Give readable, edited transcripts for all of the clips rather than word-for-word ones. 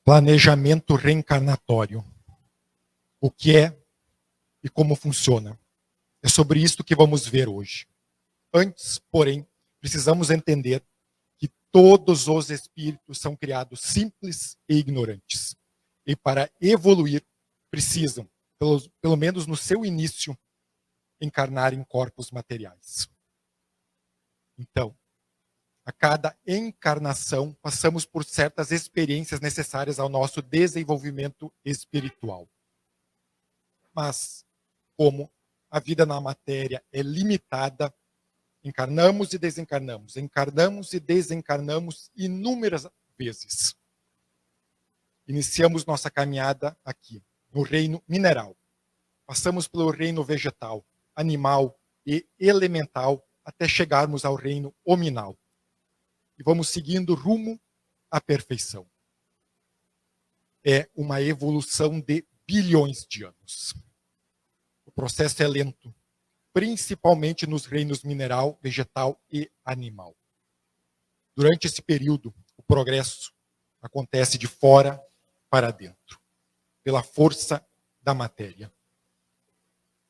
Planejamento reencarnatório. O que é e como funciona. É sobre isso que vamos ver hoje. Antes, porém, precisamos entender que todos os espíritos são criados simples e ignorantes. E para evoluir, precisam, pelo menos no seu início, encarnar em corpos materiais. Então, a cada encarnação, passamos por certas experiências necessárias ao nosso desenvolvimento espiritual. Mas, como a vida na matéria é limitada, encarnamos e desencarnamos inúmeras vezes. Iniciamos nossa caminhada aqui, no reino mineral. Passamos pelo reino vegetal, animal e elemental, até chegarmos ao reino hominal. E vamos seguindo rumo à perfeição. É uma evolução de bilhões de anos. O processo é lento, principalmente nos reinos mineral, vegetal e animal. Durante esse período, o progresso acontece de fora para dentro, pela força da matéria.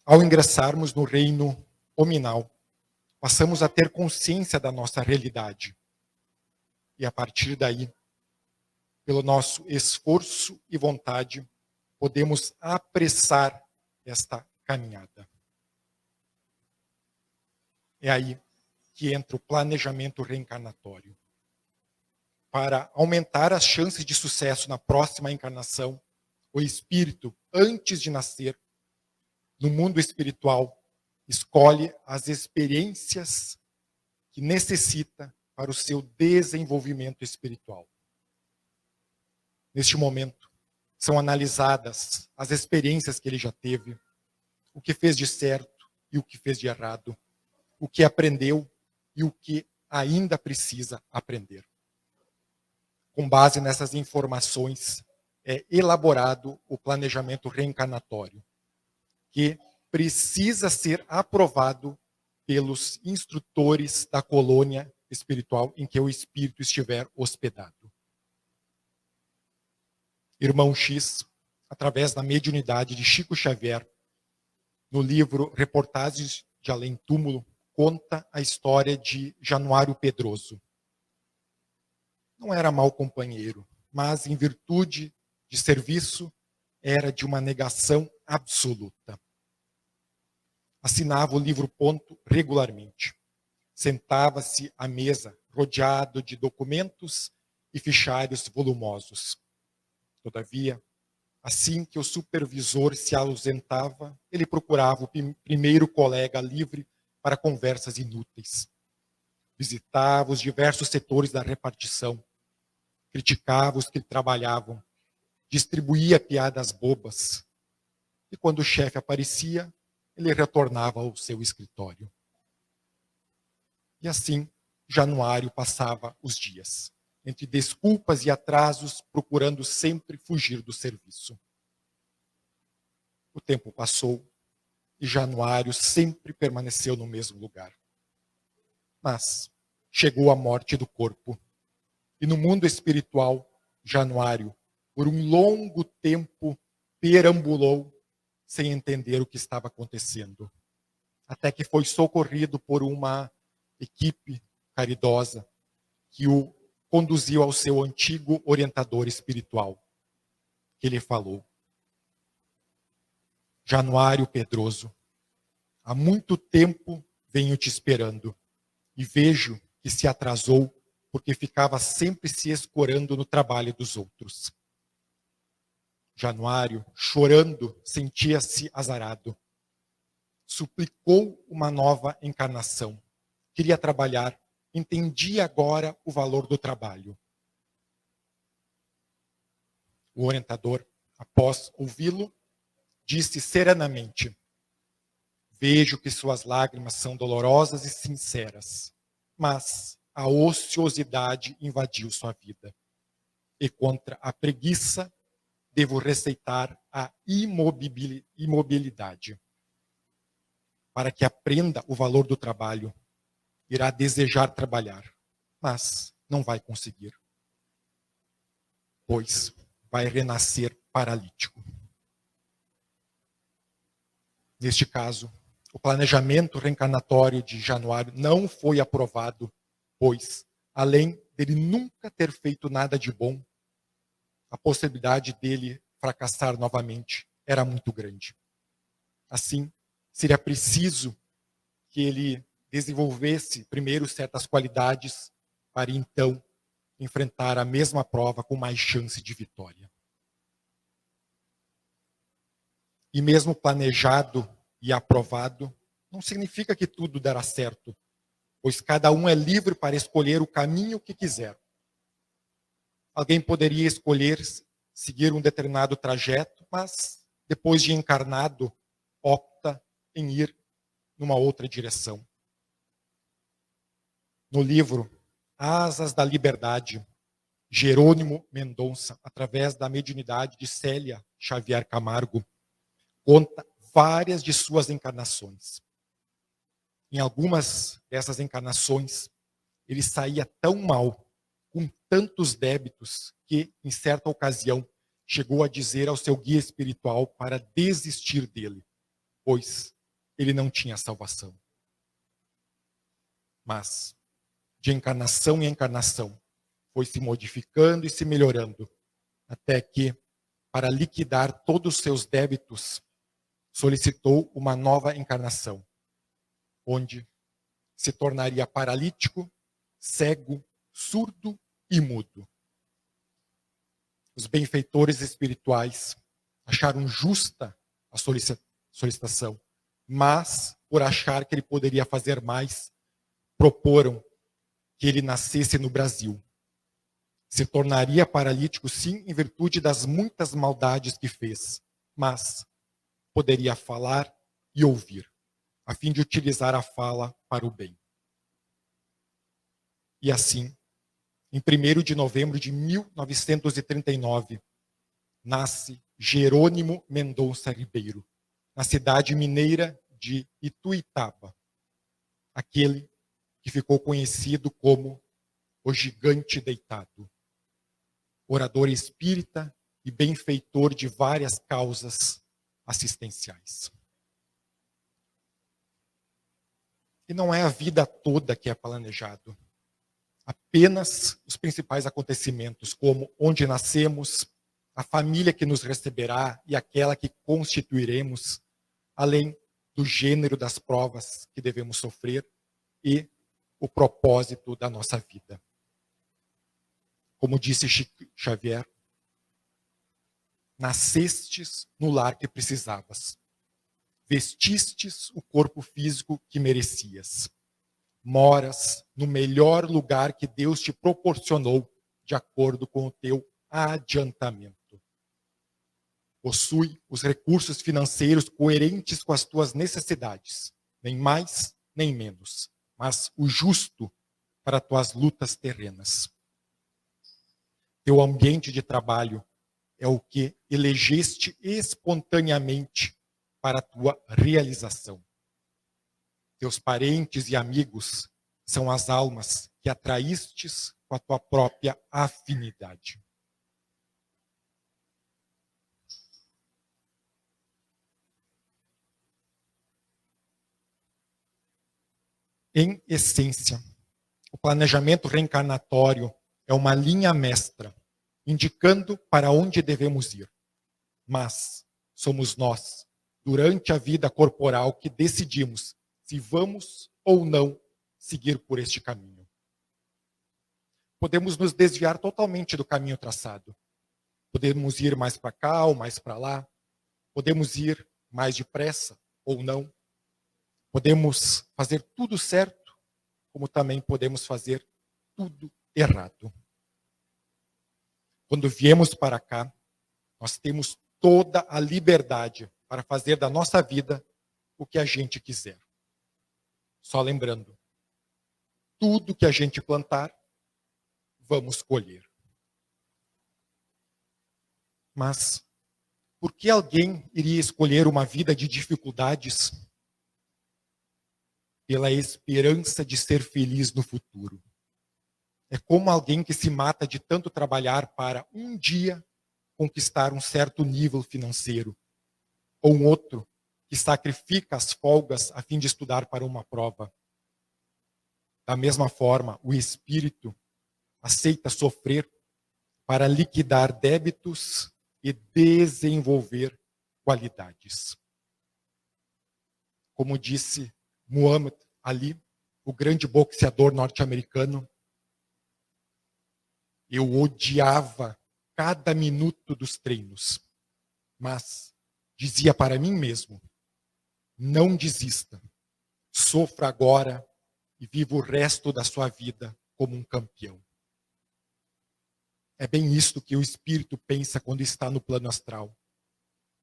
Ao ingressarmos no reino hominal, passamos a ter consciência da nossa realidade. E a partir daí, pelo nosso esforço e vontade, podemos apressar esta caminhada. É aí que entra o planejamento reencarnatório. Para aumentar as chances de sucesso na próxima encarnação, o espírito, antes de nascer, no mundo espiritual, escolhe as experiências que necessita para o seu desenvolvimento espiritual. Neste momento, são analisadas as experiências que ele já teve, o que fez de certo e o que fez de errado, o que aprendeu e o que ainda precisa aprender. Com base nessas informações, é elaborado o planejamento reencarnatório, que precisa ser aprovado pelos instrutores da colônia espiritual em que o espírito estiver hospedado. Irmão X, através da mediunidade de Chico Xavier, no livro Reportagens de Além Túmulo, conta a história de Januário Pedroso. Não era mau companheiro, mas em virtude de serviço, era de uma negação absoluta. Assinava o livro-ponto regularmente. Sentava-se à mesa, rodeado de documentos e fichários volumosos. Todavia, assim que o supervisor se ausentava, ele procurava o primeiro colega livre para conversas inúteis. Visitava os diversos setores da repartição, criticava os que trabalhavam, distribuía piadas bobas. E quando o chefe aparecia, ele retornava ao seu escritório. E assim, Januário passava os dias, entre desculpas e atrasos, procurando sempre fugir do serviço. O tempo passou e Januário sempre permaneceu no mesmo lugar. Mas chegou a morte do corpo. E no mundo espiritual, Januário, por um longo tempo, perambulou sem entender o que estava acontecendo. Até que foi socorrido por uma equipe caridosa que o conduziu ao seu antigo orientador espiritual, que lhe falou: Januário Pedroso, há muito tempo venho te esperando e vejo que se atrasou porque ficava sempre se escorando no trabalho dos outros. Januário, chorando, sentia-se azarado. Suplicou uma nova encarnação. Queria trabalhar, entendia agora o valor do trabalho. O orientador, após ouvi-lo, disse serenamente: vejo que suas lágrimas são dolorosas e sinceras, mas a ociosidade invadiu sua vida. E contra a preguiça, devo receitar a imobilidade. Para que aprenda o valor do trabalho, irá desejar trabalhar, mas não vai conseguir. Pois vai renascer paralítico. Neste caso, o planejamento reencarnatório de Januário não foi aprovado, pois, além dele nunca ter feito nada de bom, a possibilidade dele fracassar novamente era muito grande. Assim, seria preciso que ele desenvolvesse primeiro certas qualidades para então enfrentar a mesma prova com mais chance de vitória. E mesmo planejado e aprovado, não significa que tudo dará certo, pois cada um é livre para escolher o caminho que quiser. Alguém poderia escolher seguir um determinado trajeto, mas depois de encarnado, opta em ir numa outra direção. No livro Asas da Liberdade, Jerônimo Mendonça, através da mediunidade de Célia Xavier Camargo, conta várias de suas encarnações. Em algumas dessas encarnações, ele saía tão mal, com tantos débitos, que, em certa ocasião, chegou a dizer ao seu guia espiritual para desistir dele, pois ele não tinha salvação. Mas, de encarnação em encarnação, foi se modificando e se melhorando, até que, para liquidar todos os seus débitos, solicitou uma nova encarnação, onde se tornaria paralítico, cego, surdo e mudo. Os benfeitores espirituais acharam justa a solicitação, mas, por achar que ele poderia fazer mais, proporam que ele nascesse no Brasil. Se tornaria paralítico, sim, em virtude das muitas maldades que fez, mas poderia falar e ouvir, a fim de utilizar a fala para o bem. E assim, em 1º de novembro de 1939, nasce Jerônimo Mendonça Ribeiro, na cidade mineira de Ituiutaba, aquele que ficou conhecido como o Gigante Deitado, orador espírita e benfeitor de várias causas assistenciais. E não é a vida toda que é planejado. Apenas os principais acontecimentos, como onde nascemos, a família que nos receberá e aquela que constituiremos, além do gênero das provas que devemos sofrer e o propósito da nossa vida. Como disse Chico Xavier, nascestes no lar que precisavas, vestistes o corpo físico que merecias, moras no melhor lugar que Deus te proporcionou, de acordo com o teu adiantamento. Possui os recursos financeiros coerentes com as tuas necessidades, nem mais nem menos, mas o justo para tuas lutas terrenas. Teu ambiente de trabalho é o que elegeste espontaneamente para a tua realização. Teus parentes e amigos são as almas que atraístes com a tua própria afinidade. Em essência, o planejamento reencarnatório é uma linha mestra, indicando para onde devemos ir. Mas somos nós, durante a vida corporal, que decidimos se vamos ou não seguir por este caminho. Podemos nos desviar totalmente do caminho traçado. Podemos ir mais para cá ou mais para lá. Podemos ir mais depressa ou não. Podemos fazer tudo certo, como também podemos fazer tudo errado. Quando viemos para cá, nós temos toda a liberdade para fazer da nossa vida o que a gente quiser. Só lembrando, tudo que a gente plantar, vamos colher. Mas por que alguém iria escolher uma vida de dificuldades pela esperança de ser feliz no futuro? É como alguém que se mata de tanto trabalhar para um dia conquistar um certo nível financeiro, ou um outro que sacrifica as folgas a fim de estudar para uma prova. Da mesma forma, o espírito aceita sofrer para liquidar débitos e desenvolver qualidades. Como disse Muhammad Ali, o grande boxeador norte-americano, eu odiava cada minuto dos treinos, mas dizia para mim mesmo, não desista, sofra agora e viva o resto da sua vida como um campeão. É bem isto que o espírito pensa quando está no plano astral.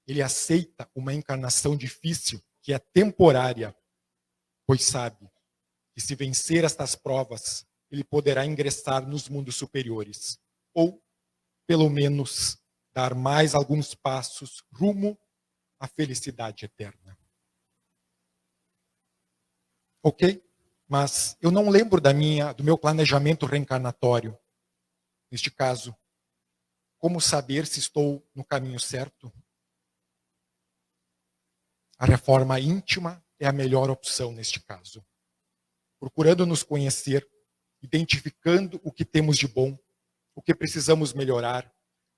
Ele aceita uma encarnação difícil, que é temporária, pois sabe que se vencer estas provas, ele poderá ingressar nos mundos superiores, ou, pelo menos, dar mais alguns passos rumo à felicidade eterna. Ok? Mas eu não lembro do meu planejamento reencarnatório. Neste caso, como saber se estou no caminho certo? A reforma íntima é a melhor opção neste caso. Procurando nos conhecer, identificando o que temos de bom, o que precisamos melhorar,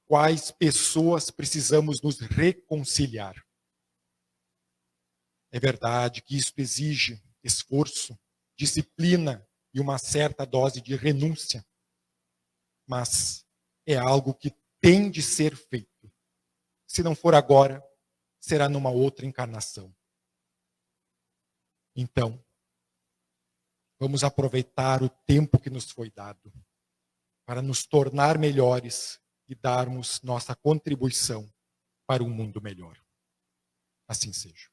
quais pessoas precisamos nos reconciliar. É verdade que isso exige esforço, disciplina e uma certa dose de renúncia, mas é algo que tem de ser feito. Se não for agora, será numa outra encarnação. Então, vamos aproveitar o tempo que nos foi dado para nos tornar melhores e darmos nossa contribuição para um mundo melhor. Assim seja.